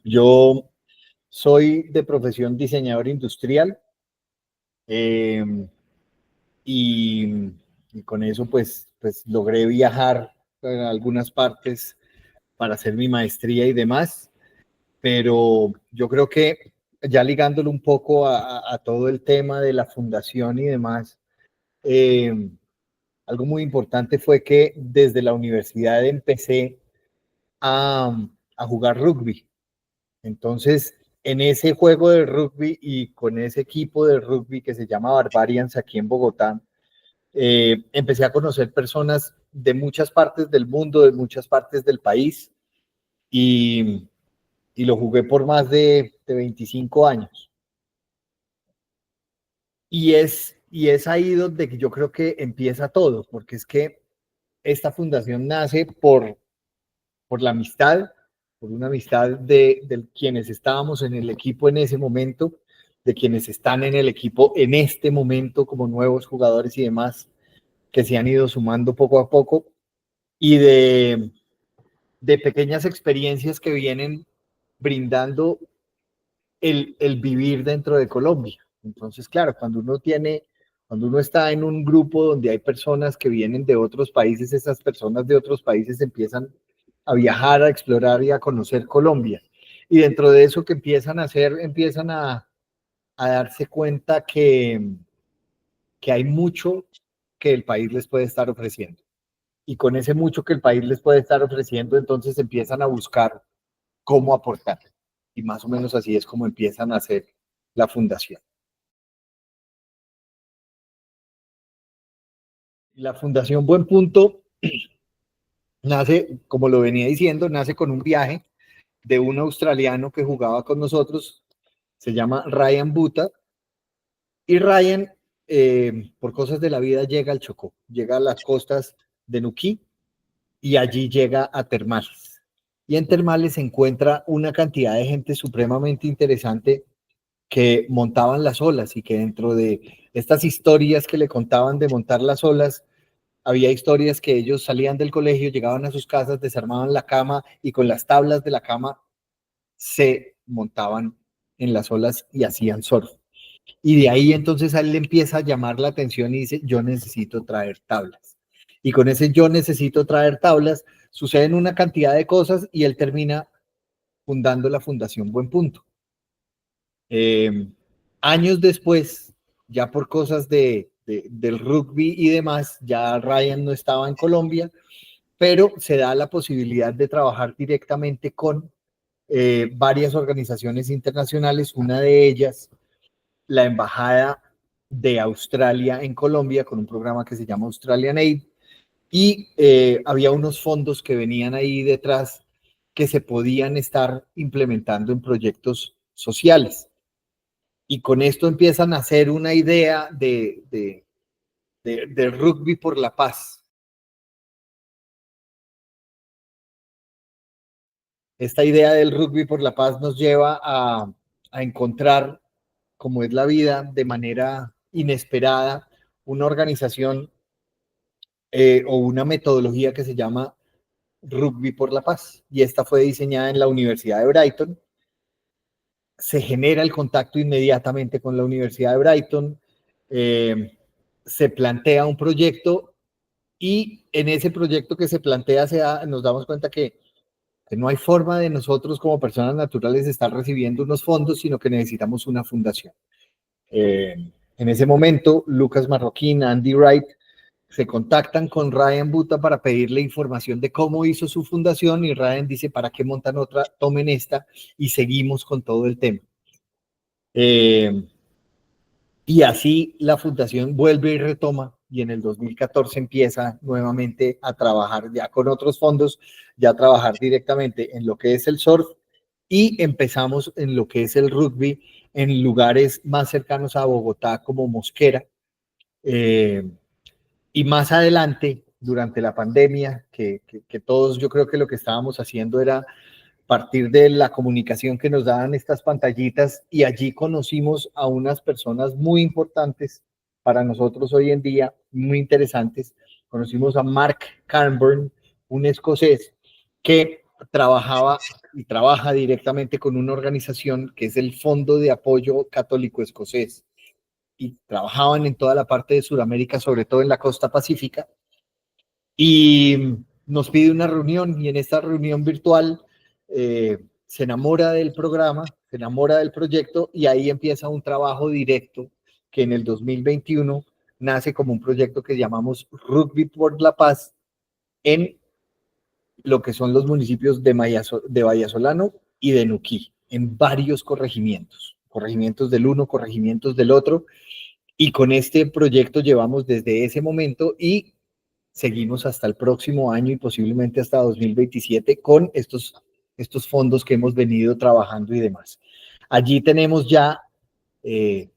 Yo soy de profesión diseñador industrial eh, y, y con eso pues logré viajar a algunas partes para hacer mi maestría y demás, pero yo creo que ya ligándolo un poco a todo el tema de la fundación y demás, eh, algo muy importante fue que desde la universidad empecé a, a jugar rugby. Entonces, en ese juego de rugby y con ese equipo de rugby que se llama Barbarians aquí en Bogotá, empecé a conocer personas de muchas partes del mundo, de muchas partes del país y, y lo jugué por más de 25 años. Y es ahí donde yo creo que empieza todo, porque es que esta fundación nace por la amistad, por una amistad de quienes estábamos en el equipo en ese momento, de quienes están en el equipo en este momento como nuevos jugadores y demás, que se han ido sumando poco a poco, y de pequeñas experiencias que vienen brindando el vivir dentro de Colombia. Entonces, claro, cuando uno está en un grupo donde hay personas que vienen de otros países, esas personas de otros países empiezan a viajar, a explorar y a conocer Colombia. Y dentro de eso que empiezan a hacer, empiezan a darse cuenta que hay mucho que el país les puede estar ofreciendo. Y con ese mucho que el país les puede estar ofreciendo, entonces empiezan a buscar cómo aportar. Y más o menos así es como empiezan a hacer la fundación. La Fundación Buen Punto nace, como lo venía diciendo, nace con un viaje de un australiano que jugaba con nosotros, se llama Ryan Buta, y Ryan, por cosas de la vida, llega al Chocó, llega a las costas de Nuquí y allí llega a Termales. Y en Termales se encuentra una cantidad de gente supremamente interesante que montaban las olas y que dentro de estas historias que le contaban de montar las olas, había historias que ellos salían del colegio, llegaban a sus casas, desarmaban la cama y con las tablas de la cama se montaban en las olas y hacían surf. Y de ahí entonces a él le empieza a llamar la atención y dice, yo necesito traer tablas. Y con ese yo necesito traer tablas, suceden una cantidad de cosas y él termina fundando la Fundación Buen Punto. Eh, Años después, ya por cosas del rugby y demás, ya Ryan no estaba en Colombia, pero se da la posibilidad de trabajar directamente con varias organizaciones internacionales, una de ellas, la Embajada de Australia en Colombia, con un programa que se llama Australian Aid, y había unos fondos que venían ahí detrás que se podían estar implementando en proyectos sociales. Y con esto empiezan a hacer una idea de rugby por la paz. Esta idea del rugby por la paz nos lleva a encontrar, como es la vida, de manera inesperada, una organización o una metodología que se llama Rugby por la Paz. Y esta fue diseñada en la Universidad de Brighton. Se genera el contacto inmediatamente con la Universidad de Brighton. Se plantea un proyecto y en ese proyecto que se plantea nos damos cuenta que no hay forma de nosotros como personas naturales estar recibiendo unos fondos, sino que necesitamos una fundación. En ese momento, Lucas Marroquín, Andy Wright, se contactan con Ryan Buta para pedirle información de cómo hizo su fundación y Ryan dice, ¿para qué montan otra? Tomen esta y seguimos con todo el tema. Y así la fundación vuelve y retoma y en el 2014 empieza nuevamente a trabajar ya con otros fondos, ya a trabajar directamente en lo que es el surf y empezamos en lo que es el rugby en lugares más cercanos a Bogotá como Mosquera. Y más adelante, durante la pandemia, que todos yo creo que lo que estábamos haciendo era partir de la comunicación que nos daban estas pantallitas y allí conocimos a unas personas muy importantes para nosotros hoy en día, muy interesantes. Conocimos a Mark Carnburn, un escocés que trabajaba y trabaja directamente con una organización que es el Fondo de Apoyo Católico Escocés, y trabajaban en toda la parte de Sudamérica, sobre todo en la costa pacífica, y nos pide una reunión, y en esta reunión virtual se enamora del programa, se enamora del proyecto, y ahí empieza un trabajo directo que en el 2021 nace como un proyecto que llamamos Rugby por la Paz en lo que son los municipios de Vallasolano y de Nuquí, en varios corregimientos, corregimientos del uno, corregimientos del otro, y con este proyecto llevamos desde ese momento y seguimos hasta el próximo año y posiblemente hasta 2027 con estos fondos que hemos venido trabajando y demás. Allí tenemos ya eh,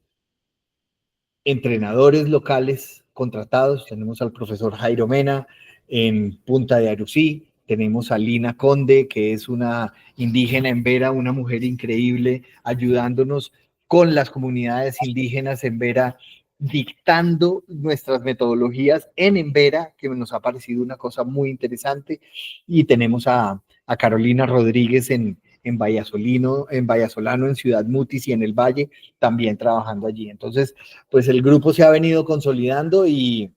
entrenadores locales contratados. Tenemos al profesor Jairo Mena en Punta de Arusí, tenemos a Lina Conde, que es una indígena en Vera, una mujer increíble, ayudándonos con las comunidades indígenas en Vera, dictando nuestras metodologías en Embera, que nos ha parecido una cosa muy interesante. Y tenemos a Carolina Rodríguez en Vallasolano, en Ciudad Mutis y en el Valle, también trabajando allí. Entonces, pues el grupo se ha venido consolidando y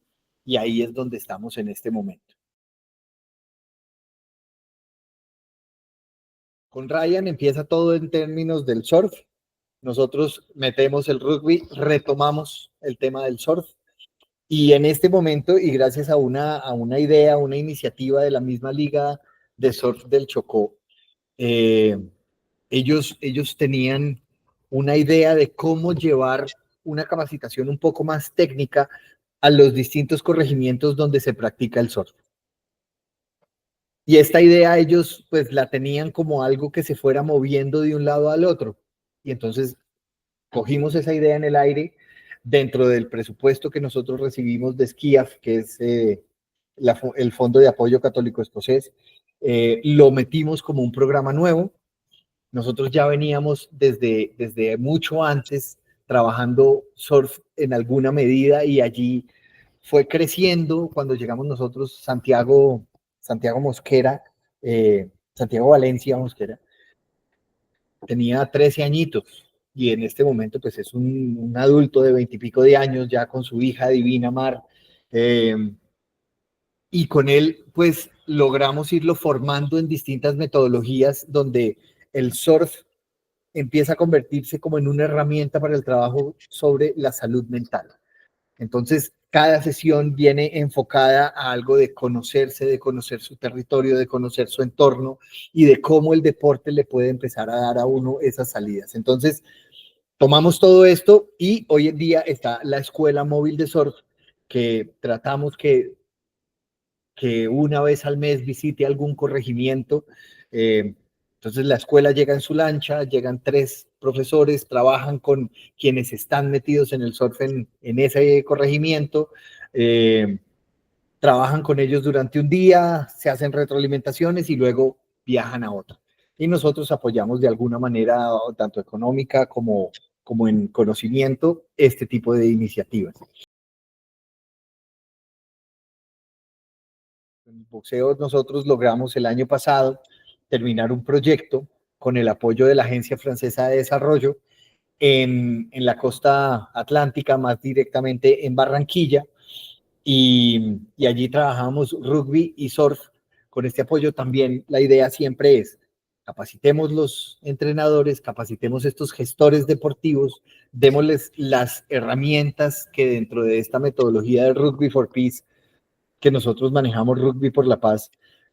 ahí es donde estamos en este momento. Con Ryan empieza todo en términos del surf. Nosotros metemos el rugby, retomamos el tema del surf, y en este momento, y gracias a una idea, una iniciativa de la misma Liga de Surf del Chocó, ellos tenían una idea de cómo llevar una capacitación un poco más técnica a los distintos corregimientos donde se practica el surf. Y esta idea ellos pues la tenían como algo que se fuera moviendo de un lado al otro. Y entonces cogimos esa idea en el aire dentro del presupuesto que nosotros recibimos de SCIAF, que es el Fondo de Apoyo Católico Escocés. Lo metimos como un programa nuevo. Nosotros ya veníamos desde mucho antes trabajando surf en alguna medida, y allí fue creciendo. Cuando llegamos nosotros, Santiago Mosquera, Santiago Valencia Mosquera, tenía 13 añitos, y en este momento pues es un adulto de 20 y pico de años, ya con su hija Divina Mar, y con él pues logramos irlo formando en distintas metodologías donde el surf empieza a convertirse como en una herramienta para el trabajo sobre la salud mental. Entonces, cada sesión viene enfocada a algo de conocerse, de conocer su territorio, de conocer su entorno, y de cómo el deporte le puede empezar a dar a uno esas salidas. Entonces, tomamos todo esto y hoy en día está la escuela móvil de surf, que tratamos que una vez al mes visite algún corregimiento. Entonces la escuela llega en su lancha, llegan 3 profesores, trabajan con quienes están metidos en el surf en ese corregimiento, trabajan con ellos durante un día, se hacen retroalimentaciones y luego viajan a otro. Y nosotros apoyamos de alguna manera, tanto económica como en conocimiento, este tipo de iniciativas. En boxeo nosotros logramos el año pasado terminar un proyecto con el apoyo de la Agencia Francesa de Desarrollo en la costa atlántica, más directamente en Barranquilla, y allí trabajamos rugby y surf. Con este apoyo también la idea siempre es: capacitemos los entrenadores, capacitemos estos gestores deportivos, démosles las herramientas que dentro de esta metodología de Rugby for Peace, que nosotros manejamos, Rugby por la Paz,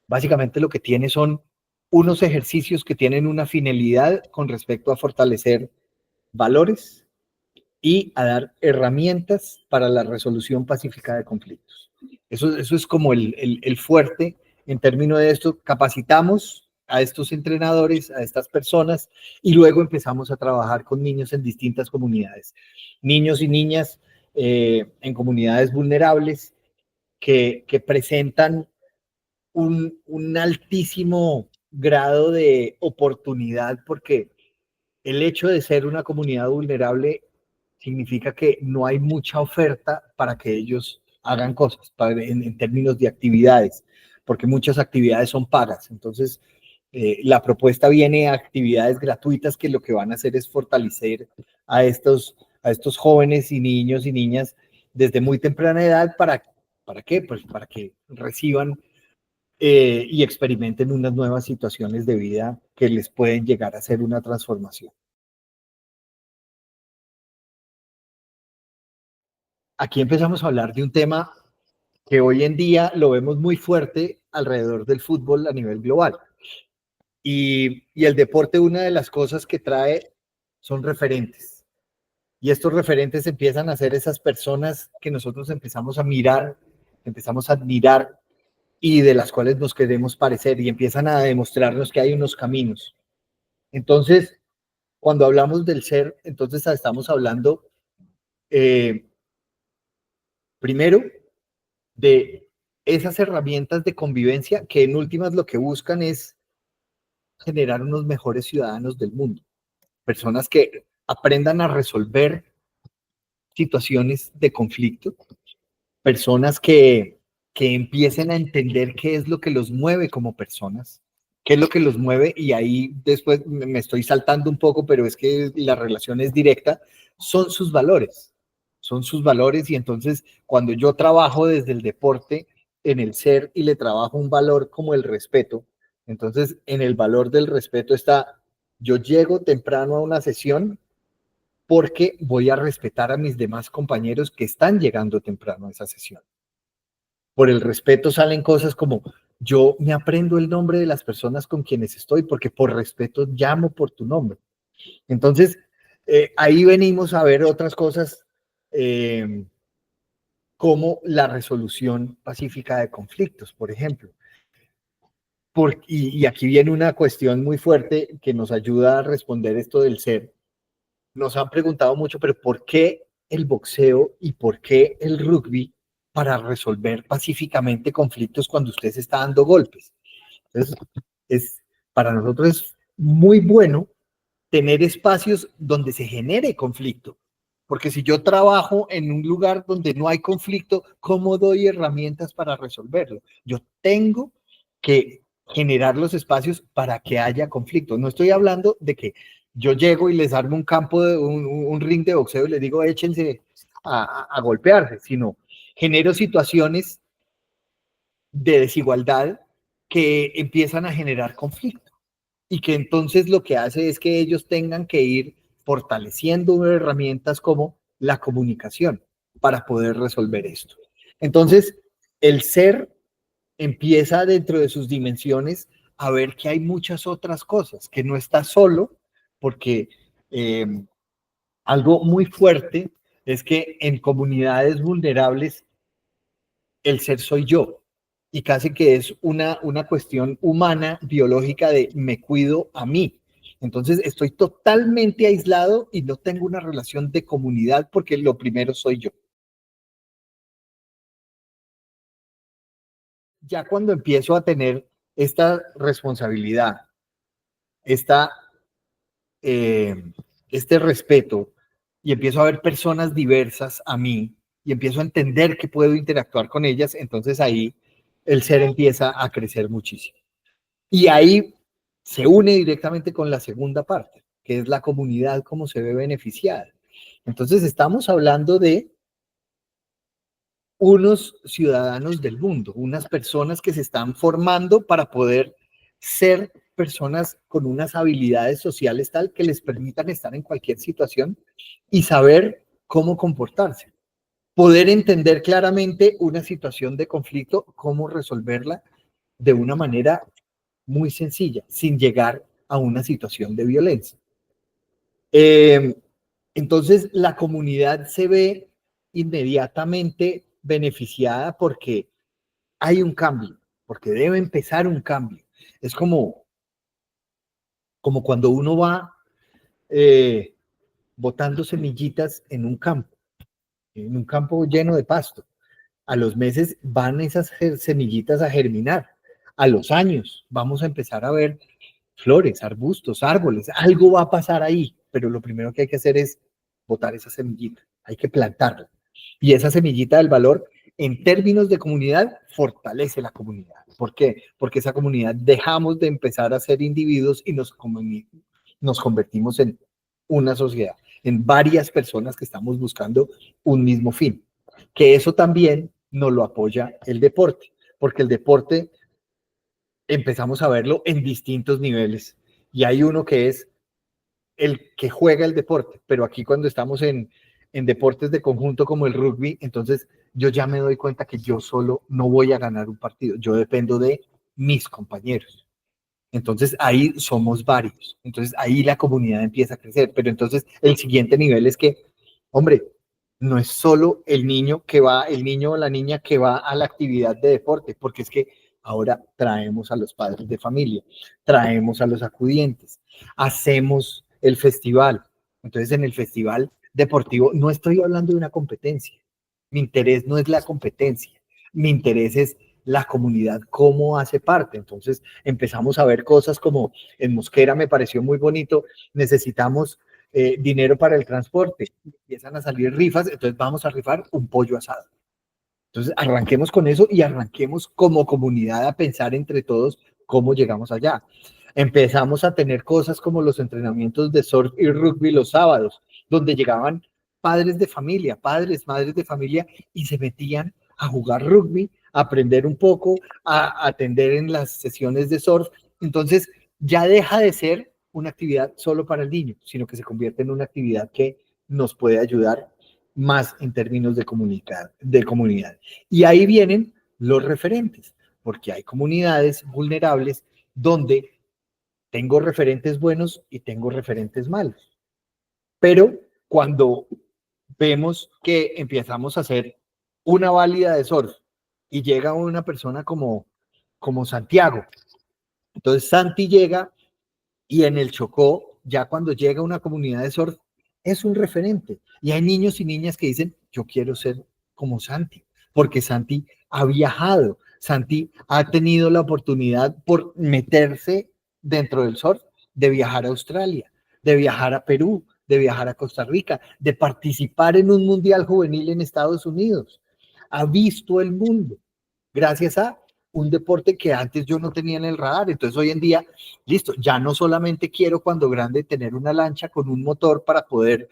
básicamente lo que tiene son unos ejercicios que tienen una finalidad con respecto a fortalecer valores y a dar herramientas para la resolución pacífica de conflictos. Eso es como el fuerte en términos de esto. Capacitamos a estos entrenadores, a estas personas, y luego empezamos a trabajar con niños en distintas comunidades. Niños y niñas en comunidades vulnerables que presentan un altísimo grado de oportunidad, porque el hecho de ser una comunidad vulnerable significa que no hay mucha oferta para que ellos hagan cosas en términos de actividades, porque muchas actividades son pagas. Entonces, La propuesta viene a actividades gratuitas que lo que van a hacer es fortalecer a estos jóvenes y niños y niñas desde muy temprana edad. ¿Para qué? Pues para que reciban y experimenten unas nuevas situaciones de vida que les pueden llegar a ser una transformación. Aquí empezamos a hablar de un tema que hoy en día lo vemos muy fuerte alrededor del fútbol a nivel global. Y el deporte, una de las cosas que trae son referentes. Y estos referentes empiezan a ser esas personas que nosotros empezamos a mirar, empezamos a admirar y de las cuales nos queremos parecer y empiezan a demostrarnos que hay unos caminos. Entonces, cuando hablamos del ser, entonces estamos hablando eh, primero de esas herramientas de convivencia que en últimas lo que buscan es generar unos mejores ciudadanos del mundo, personas que aprendan a resolver situaciones de conflicto, personas que empiecen a entender qué es lo que los mueve como personas, qué es lo que los mueve, y ahí después me estoy saltando un poco, pero es que la relación es directa, son sus valores, son sus valores, y entonces cuando yo trabajo desde el deporte en el ser y le trabajo un valor como el respeto, entonces en el valor del respeto está, yo llego temprano a una sesión porque voy a respetar a mis demás compañeros que están llegando temprano a esa sesión. Por el respeto salen cosas como yo me aprendo el nombre de las personas con quienes estoy porque por respeto llamo por tu nombre. Entonces, ahí venimos a ver otras cosas como la resolución pacífica de conflictos, por ejemplo. Y aquí viene una cuestión muy fuerte que nos ayuda a responder esto del ser. Nos han preguntado mucho, pero ¿por qué el boxeo y por qué el rugby para resolver pacíficamente conflictos cuando usted se está dando golpes? Entonces, para nosotros es muy bueno tener espacios donde se genere conflicto, porque si yo trabajo en un lugar donde no hay conflicto, ¿cómo doy herramientas para resolverlo? Yo tengo que generar los espacios para que haya conflicto. No estoy hablando de que yo llego y les armo un campo, un ring de boxeo y les digo échense a golpearse, sino genero situaciones de desigualdad que empiezan a generar conflicto y que entonces lo que hace es que ellos tengan que ir fortaleciendo herramientas como la comunicación para poder resolver esto. Entonces, el ser empieza dentro de sus dimensiones a ver que hay muchas otras cosas, que no está solo, porque eh, algo muy fuerte es que en comunidades vulnerables el ser soy yo, y casi que es una cuestión humana, biológica de me cuido a mí. Entonces estoy totalmente aislado y no tengo una relación de comunidad porque lo primero soy yo. Ya cuando empiezo a tener esta responsabilidad, esta, eh, este respeto, y empiezo a ver personas diversas a mí y empiezo a entender que puedo interactuar con ellas, entonces ahí el ser empieza a crecer muchísimo. Y ahí se une directamente con la segunda parte, que es la comunidad, cómo se ve beneficiada. Entonces estamos hablando de unos ciudadanos del mundo, unas personas que se están formando para poder ser personas con unas habilidades sociales tal que les permitan estar en cualquier situación y saber cómo comportarse. Poder entender claramente una situación de conflicto, cómo resolverla de una manera muy sencilla, sin llegar a una situación de violencia. Eh, entonces, la comunidad se ve inmediatamente beneficiada porque hay un cambio, porque debe empezar un cambio. Es como cuando uno va botando semillitas en un campo lleno de pasto. A los meses van esas semillitas a germinar. A los años vamos a empezar a ver flores, arbustos, árboles. Algo va a pasar ahí, pero lo primero que hay que hacer es botar esa semillita. Hay que plantarla. Y esa semillita del valor en términos de comunidad, fortalece la comunidad. ¿Por qué? Porque esa comunidad dejamos de empezar a ser individuos y nos convertimos en una sociedad, en varias personas que estamos buscando un mismo fin. Que eso también nos lo apoya el deporte, porque el deporte empezamos a verlo en distintos niveles. Y hay uno que es el que juega el deporte, pero aquí cuando estamos en deportes de conjunto como el rugby, entonces yo ya me doy cuenta que yo solo no voy a ganar un partido, yo dependo de mis compañeros. Entonces ahí somos varios, entonces ahí la comunidad empieza a crecer, pero entonces el siguiente nivel es que, hombre, no es solo el niño que va, el niño o la niña que va a la actividad de deporte, porque es que ahora traemos a los padres de familia, traemos a los acudientes, hacemos el festival. Entonces en el festival deportivo no estoy hablando de una competencia, mi interés no es la competencia, mi interés es la comunidad, cómo hace parte. Entonces empezamos a ver cosas como en Mosquera me pareció muy bonito, necesitamos dinero para el transporte, empiezan a salir rifas, entonces vamos a rifar un pollo asado. Entonces arranquemos con eso y arranquemos como comunidad a pensar entre todos cómo llegamos allá. Empezamos a tener cosas como los entrenamientos de surf y rugby los sábados, donde llegaban padres de familia, padres, madres de familia, y se metían a jugar rugby, a aprender un poco, a atender en las sesiones de surf. Entonces ya deja de ser una actividad solo para el niño, sino que se convierte en una actividad que nos puede ayudar más en términos de comunidad. Y ahí vienen los referentes, porque hay comunidades vulnerables donde tengo referentes buenos y tengo referentes malos. Pero cuando vemos que empezamos a hacer una válida de surf y llega una persona como Santiago, entonces Santi llega y en el Chocó, ya cuando llega una comunidad de surf, es un referente. Y hay niños y niñas que dicen, yo quiero ser como Santi, porque Santi ha viajado, Santi ha tenido la oportunidad por meterse dentro del surf de viajar a Australia, de viajar a Perú, de viajar a Costa Rica, de participar en un mundial juvenil en Estados Unidos. Ha visto el mundo gracias a un deporte que antes yo no tenía en el radar. Entonces hoy en día, listo, ya no solamente quiero cuando grande tener una lancha con un motor para poder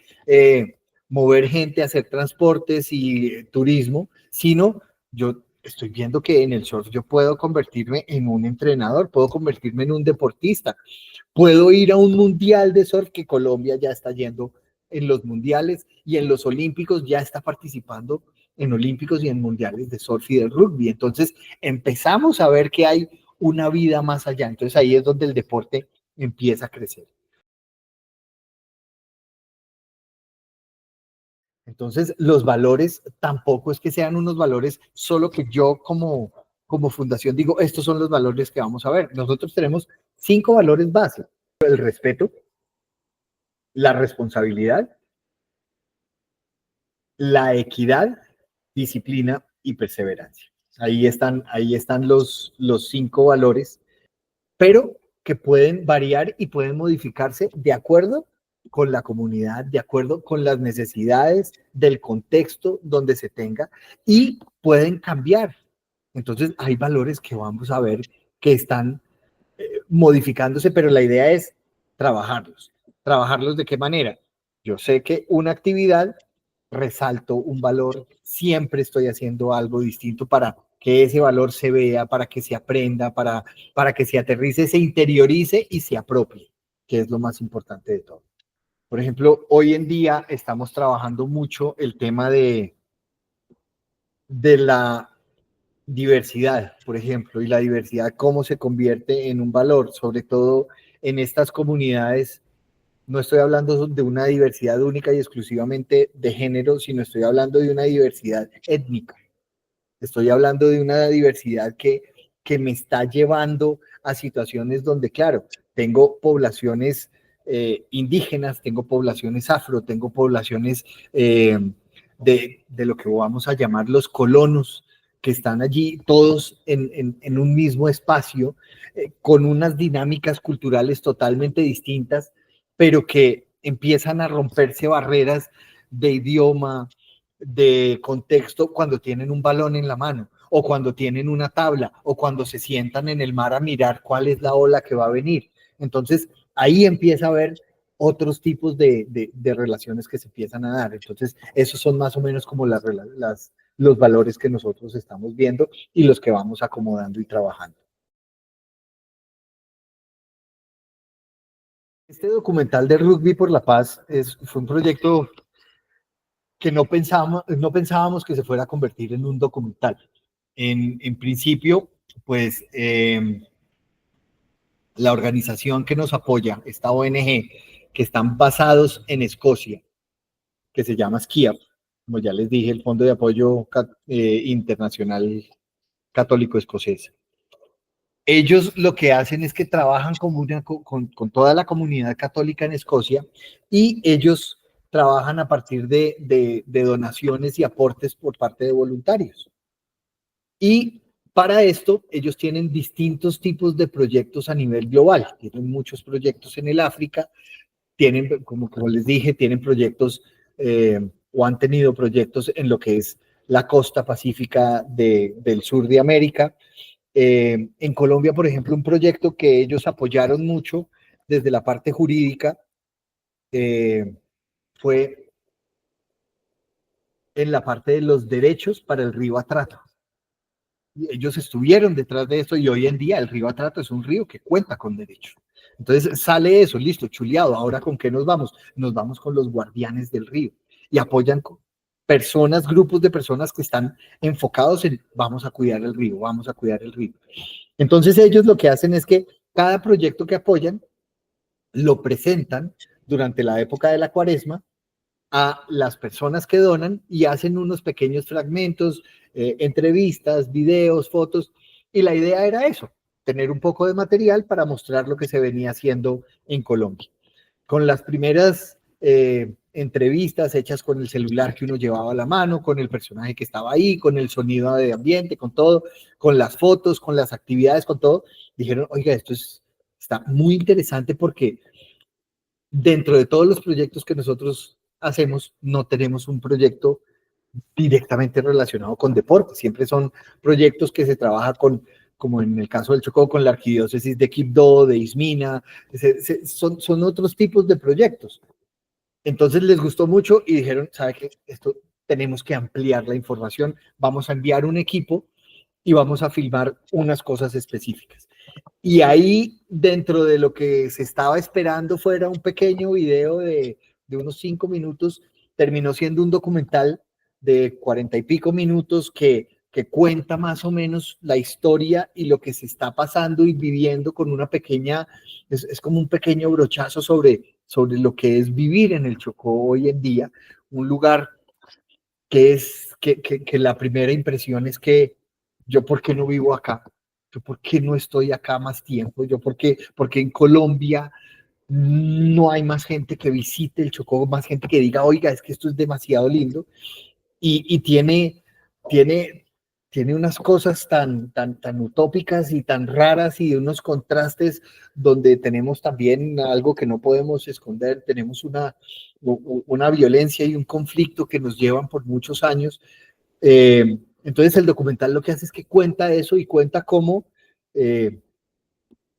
mover gente, hacer transportes y turismo, sino yo estoy viendo que en el surf yo puedo convertirme en un entrenador, puedo convertirme en un deportista, puedo ir a un mundial de surf que Colombia ya está yendo en los mundiales y en los olímpicos ya está participando en olímpicos y en mundiales de surf y de rugby. Entonces empezamos a ver que hay una vida más allá. Entonces ahí es donde el deporte empieza a crecer. Entonces los valores tampoco es que sean unos valores solo que yo como fundación digo, estos son los valores que vamos a ver. Nosotros tenemos 5 valores básicos: el respeto, la responsabilidad, la equidad, disciplina y perseverancia. Ahí están los 5 valores, pero que pueden variar y pueden modificarse de acuerdo con la comunidad, de acuerdo con las necesidades del contexto donde se tenga, y pueden cambiar. Entonces hay valores que vamos a ver que están modificándose, pero la idea es trabajarlos. ¿Trabajarlos de qué manera? Yo sé que una actividad resalto un valor, siempre estoy haciendo algo distinto para que ese valor se vea, para que se aprenda, para que se aterrice, se interiorice y se apropie, que es lo más importante de todo. Por ejemplo, hoy en día estamos trabajando mucho el tema de la diversidad, por ejemplo, y la diversidad cómo se convierte en un valor, sobre todo en estas comunidades. No estoy hablando de una diversidad única y exclusivamente de género, sino estoy hablando de una diversidad étnica. Estoy hablando de una diversidad que me está llevando a situaciones donde, claro, tengo poblaciones indígenas, tengo poblaciones afro, tengo poblaciones de lo que vamos a llamar los colonos, que están allí todos en un mismo espacio, con unas dinámicas culturales totalmente distintas, pero que empiezan a romperse barreras de idioma, de contexto cuando tienen un balón en la mano, o cuando tienen una tabla, o cuando se sientan en el mar a mirar cuál es la ola que va a venir. Entonces, ahí empieza a haber otros tipos de relaciones que se empiezan a dar. Entonces, esos son más o menos como los valores que nosotros estamos viendo y los que vamos acomodando y trabajando. Este documental de Rugby por la Paz fue un proyecto que no pensábamos que se fuera a convertir en un documental. En principio, pues la organización que nos apoya, esta ONG, que están basados en Escocia, que se llama SCIAP, como ya les dije, el Fondo de Apoyo Internacional Católico Escocés. Ellos lo que hacen es que trabajan con toda la comunidad católica en Escocia, y ellos trabajan a partir de donaciones y aportes por parte de voluntarios. Y para esto, ellos tienen distintos tipos de proyectos a nivel global. Tienen muchos proyectos en el África, tienen, como les dije, tienen proyectos o han tenido proyectos en lo que es la costa pacífica del sur de América. En Colombia, por ejemplo, un proyecto que ellos apoyaron mucho desde la parte jurídica fue en la parte de los derechos para el río Atrato. Ellos estuvieron detrás de esto, y hoy en día el río Atrato es un río que cuenta con derechos. Entonces sale eso, listo, chuleado. Ahora, ¿con qué nos vamos? Nos vamos con los guardianes del río, y apoyan personas, grupos de personas que están enfocados en vamos a cuidar el río, vamos a cuidar el río. Entonces ellos lo que hacen es que cada proyecto que apoyan lo presentan durante la época de la Cuaresma a las personas que donan, y hacen unos pequeños fragmentos, entrevistas, videos, fotos, y la idea era eso, tener un poco de material para mostrar lo que se venía haciendo en Colombia. Con las primeras entrevistas hechas con el celular que uno llevaba a la mano, con el personaje que estaba ahí, con el sonido de ambiente, con todo, con las fotos, con las actividades, con todo, dijeron, oiga, está muy interesante, porque dentro de todos los proyectos que nosotros hacemos, no tenemos un proyecto directamente relacionado con deporte. Siempre son proyectos que se trabaja como en el caso del Chocó, con la arquidiócesis de Quibdó, de Ismina, son otros tipos de proyectos. Entonces les gustó mucho y dijeron, ¿sabe qué? Esto tenemos que ampliar la información, vamos a enviar un equipo y vamos a filmar unas cosas específicas. Y ahí, dentro de lo que se estaba esperando fuera un pequeño video de unos 5 minutos, terminó siendo un documental de 40 y pico minutos que cuenta más o menos la historia y lo que se está pasando y viviendo, con una pequeña, es como un pequeño brochazo sobre lo que es vivir en el Chocó hoy en día, un lugar que la primera impresión es que yo, ¿por qué no vivo acá? Yo, ¿por qué no estoy acá más tiempo? Yo, porque en Colombia no hay más gente que visite el Chocó, más gente que diga, oiga, es que esto es demasiado lindo, y tiene, tiene unas cosas tan utópicas y tan raras, y unos contrastes donde tenemos también algo que no podemos esconder, tenemos una violencia y un conflicto que nos llevan por muchos años. Entonces el documental lo que hace es que cuenta eso, y cuenta cómo eh,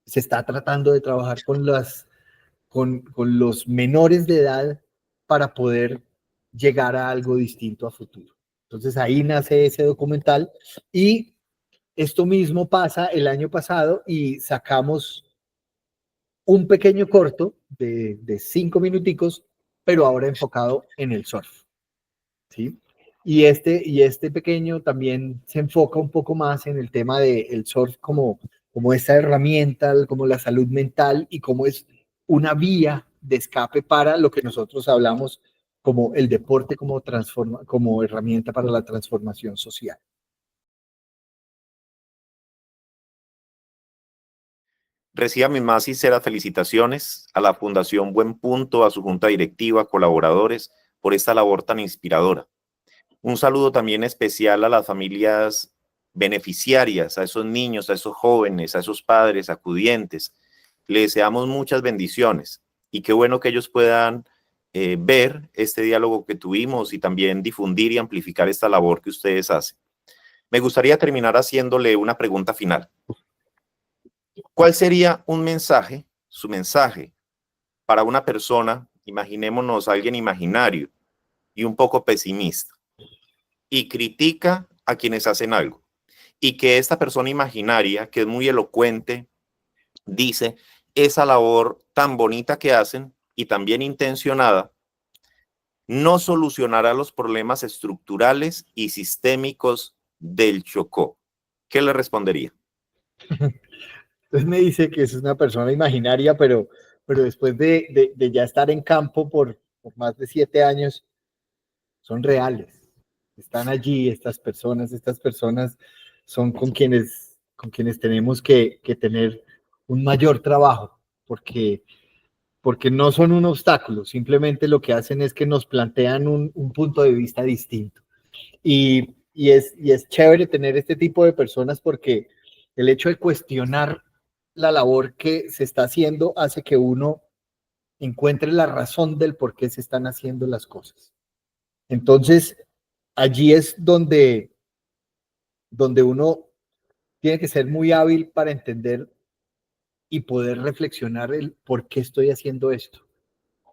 se está tratando de trabajar con los menores de edad para poder llegar a algo distinto a futuro. Entonces ahí nace ese documental, y esto mismo pasa el año pasado, y sacamos un pequeño corto de 5 minuticos, pero ahora enfocado en el surf, ¿sí? Y este pequeño también se enfoca un poco más en el tema del surf como esta herramienta, como la salud mental, y como es una vía de escape para lo que nosotros hablamos como el deporte como herramienta para la transformación social. Reciba mis más sinceras felicitaciones a la Fundación Buen Punto, a su junta directiva, colaboradores, por esta labor tan inspiradora. Un saludo también especial a las familias beneficiarias, a esos niños, a esos jóvenes, a esos padres acudientes. Les deseamos muchas bendiciones, y qué bueno que ellos puedan ver este diálogo que tuvimos y también difundir y amplificar esta labor que ustedes hacen. Me gustaría terminar haciéndole una pregunta final. ¿Cuál sería un mensaje, su mensaje, para una persona, imaginémonos a alguien imaginario y un poco pesimista, y critica a quienes hacen algo, y que esta persona imaginaria, que es muy elocuente, dice esa labor tan bonita que hacen y tan bien intencionada, no solucionará los problemas estructurales y sistémicos del Chocó? ¿Qué le respondería? Entonces me dice que es una persona imaginaria, pero después de ya estar en campo por más de 7 años, son reales. Están allí estas personas son con quienes tenemos que tener un mayor trabajo, porque no son un obstáculo, simplemente lo que hacen es que nos plantean un punto de vista distinto. Y es chévere tener este tipo de personas porque el hecho de cuestionar la labor que se está haciendo hace que uno encuentre la razón del por qué se están haciendo las cosas. Entonces, allí es donde uno tiene que ser muy hábil para entender y poder reflexionar el por qué estoy haciendo esto.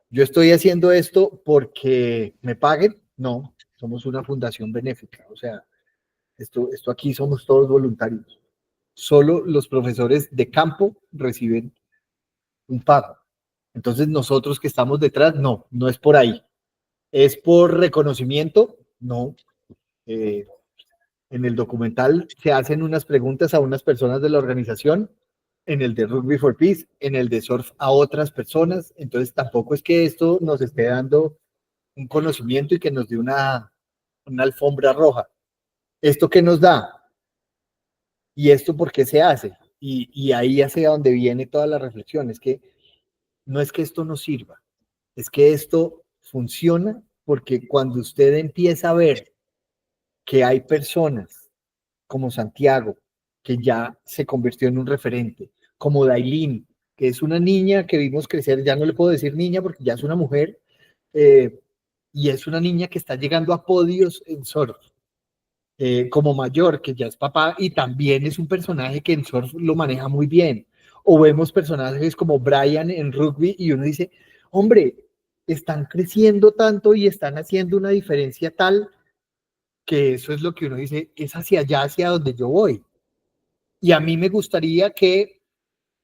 Yo estoy haciendo esto porque me paguen. No, somos una fundación benéfica. O sea, esto aquí somos todos voluntarios. Solo los profesores de campo reciben un pago. Entonces nosotros que estamos detrás, no es por ahí. ¿Es por reconocimiento? No. Eh, en el documental se hacen unas preguntas a unas personas de la organización, en el de Rugby for Peace, en el de Surf a otras personas. Entonces tampoco es que esto nos esté dando un conocimiento y que nos dé una alfombra roja. ¿Esto qué nos da? ¿Y esto por qué se hace? Y ahí hacia donde viene toda la reflexión. Es que no es que esto no sirva, es que esto funciona porque cuando usted empieza a ver que hay personas como Santiago, que ya se convirtió en un referente, como Dailin, que es una niña que vimos crecer, ya no le puedo decir niña porque ya es una mujer, eh, y es una niña que está llegando a podios en surf, como Mayor, que ya es papá y también es un personaje que en surf lo maneja muy bien. O vemos personajes como Brian en rugby y uno dice, hombre, están creciendo tanto y están haciendo una diferencia tal que eso es lo que uno dice, es hacia allá, hacia donde yo voy. Y a mí me gustaría que,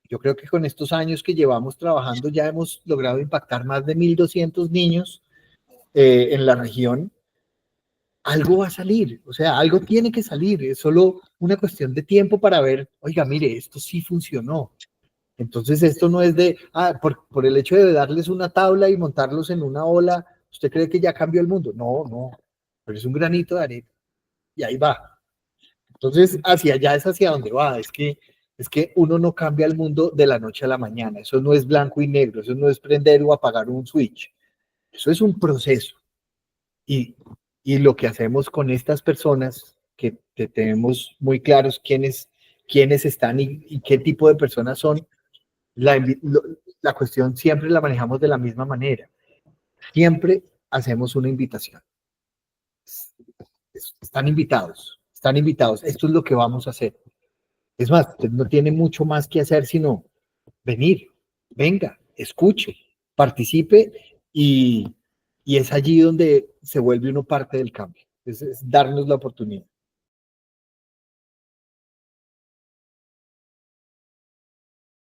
yo creo que con estos años que llevamos trabajando ya hemos logrado impactar más de 1.200 niños en la región. Algo va a salir, o sea, algo tiene que salir, es solo una cuestión de tiempo para ver, oiga, mire, esto sí funcionó. Entonces esto no es de, por el hecho de darles una tabla y montarlos en una ola, ¿usted cree que ya cambió el mundo? No, pero es un granito de arena y ahí va. Entonces, hacia allá es hacia donde va, es que uno no cambia el mundo de la noche a la mañana, eso no es blanco y negro, eso no es prender o apagar un switch, eso es un proceso. Y, y lo que hacemos con estas personas, que tenemos muy claros quiénes están y qué tipo de personas son, la cuestión siempre la manejamos de la misma manera. Siempre hacemos una invitación. Están invitados. Esto es lo que vamos a hacer. Es más, usted no tiene mucho más que hacer sino venir, venga, escuche, participe y es allí donde se vuelve uno parte del cambio. Es darnos la oportunidad.